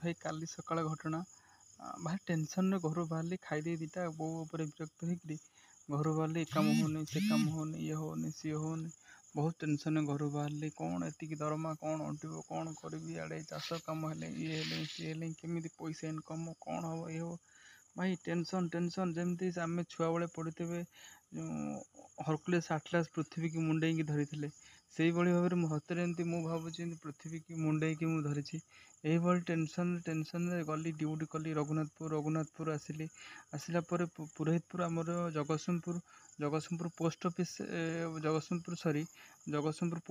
ଭାଇ କାଲି ସକାଳ ଘଟଣା ଭାରି ଟେନସନ୍‌ରେ ଘରୁ ବାହାରିଲି ଖାଇଦେଇ ଦିଟା ବୋଉ ଉପରେ ବିରକ୍ତ ହେଇକିରି ଘରୁ ବାହାରିଲି। ଏ କାମ ହଉନି, ସେ କାମ ହଉନି, ଇଏ ହଉନି, ସିଏ ହଉନି। ବହୁତ ଟେନସନ୍‌ରେ ଘରୁ ବାହାରିଲି। କ'ଣ ଏତିକି ଦରମା କ'ଣ ଅଣ୍ଟିବ, କ'ଣ କରିବି? ଇଆଡ଼େ ଚାଷ କାମ ହେଲେ, ଇଏ ହେଲେ, ସିଏ ହେଲେ, କେମିତି ପଇସା ଇନକମ୍ କ'ଣ ହବ, ଇଏ ହବ। ଭାଇ ଟେନସନ୍ ଯେମିତି ଆମେ ଛୁଆବେଳେ ପଢ଼ିଥିବେ ହରକୁଲେସ୍ ଆଟଲାସ୍ ପୃଥିବୀକି ମୁଣ୍ଡେଇକି ଧରିଥିଲେ। ସେଇଭଳି ଭାବରେ ମୋ ହାତରେ ଏମିତି ମୁଁ ଭାବୁଛି ଏମିତି ପୃଥିବୀକି ମୁଣ୍ଡେଇକି ମୁଁ ଧରିଛି। ଏଇଭଳି ଟେନସନ୍‌ରେ ଗଲି ଡ୍ୟୁଟି କଲି ରଘୁନାଥପୁର ଆସିଲି। ଆସିଲା ପରେ ପୁରୋହିତପୁର ଆମର Jagatsinghpur post office Jagatsinghpur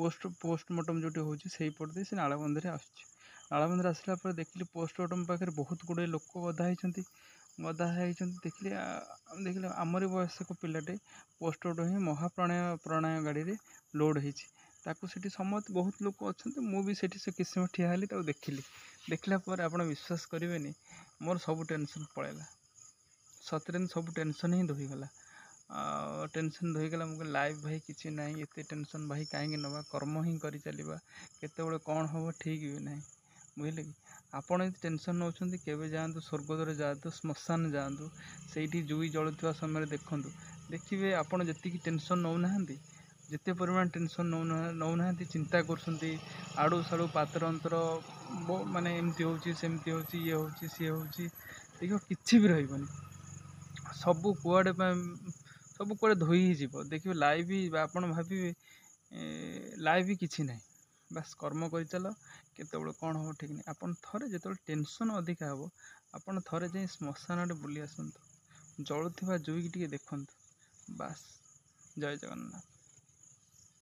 post-mortem ଯେଉଁଠି ହେଉଛି ସେଇପଟ ଦେଇ ସେ ନାଳବନ୍ଧରେ ଆସୁଛି। ନାଳବନ୍ଧରେ ଆସିଲା ପରେ ଦେଖିଲି ପୋଷ୍ଟମର୍ଟମ୍ ପାଖରେ ବହୁତ ଗୁଡ଼ିଏ ଲୋକ ଦେଖିଲି ଆମରି ବୟସକ ପିଲାଟେ ପୋଷ୍ଟମର୍ଟମ୍ ହିଁ ମହାପ୍ରଣୟ ଗାଡ଼ିରେ ଲୋଡ଼୍ ହେଇଛି। ତାକୁ ସେଠି ସମସ୍ତେ ବହୁତ ଲୋକ ଅଛନ୍ତି, ମୁଁ ବି ସେଠି ସେ କିଛି ସମୟ ଠିଆ ହେଲି, ତାକୁ ଦେଖିଲା ପରେ ଆପଣ ବିଶ୍ୱାସ କରିବେନି, ମୋର ସବୁ ଟେନସନ୍ ପଳେଇଲା। ସତରେ ସବୁ ଟେନସନ୍ ହିଁ ଧୋଇଗଲା। ମୁଁ କହିଲି ଲାଇଫ୍ ଭାଇ କିଛି ନାହିଁ, ଏତେ ଟେନସନ୍ ଭାଇ କାହିଁକି ନେବା, କର୍ମ ହିଁ କରି ଚାଲିବା। କେତେବେଳେ କ'ଣ ହେବ ଠିକ୍ ବି ନାହିଁ, ବୁଝିଲେ କି? ଆପଣ ଯଦି ଟେନସନ୍ ନେଉଛନ୍ତି କେବେ ଯାଆନ୍ତୁ ସ୍ୱର୍ଗଦ୍ୱାର ଯାଆନ୍ତୁ, ଶ୍ମଶାନ ଯାଆନ୍ତୁ, ସେଇଠି ଜୁଇ ଜଳୁଥିବା ସମୟରେ ଦେଖିବେ ଆପଣ ଯେତିକି ଟେନସନ୍ ନେଉନାହାନ୍ତି, ଯେତେ ପରିମାଣ ଟେନସନ୍ ନେଉନାହାନ୍ତି, ଚିନ୍ତା କରୁଛନ୍ତି ଆଡ଼ୁ ସାଡ଼ୁ ପାତର ଅନ୍ତର ମାନେ ଏମିତି ହେଉଛି, ସେମିତି ହେଉଛି, ଇଏ ହେଉଛି, ସିଏ ହେଉଛି, ଦେଖିବ କିଛି ବି ରହିବନି। ସବୁ କୁଆଡ଼େ ଧୋଇ ହେଇଯିବ। ଦେଖିବେ ଲାଇଫ୍ ଆପଣ ଭାବିବେ ଲାଇଫ୍ କିଛି ନାହିଁ, ବାସ୍ କର୍ମ କରିଚାଲ। କେତେବେଳେ କ'ଣ ହେବ ଠିକ୍ ନାହିଁ। ଆପଣ ଥରେ ଯେତେବେଳେ ଟେନସନ୍ ଅଧିକା ହେବ, ଆପଣ ଥରେ ଯାଇ ଶ୍ମଶାନ ଆଡ଼େ ବୁଲି ଆସନ୍ତୁ, ଜଳୁଥିବା ଜୁଇକି ଟିକେ ଦେଖନ୍ତୁ। ବାସ୍, ଜୟ ଜଗନ୍ନାଥ।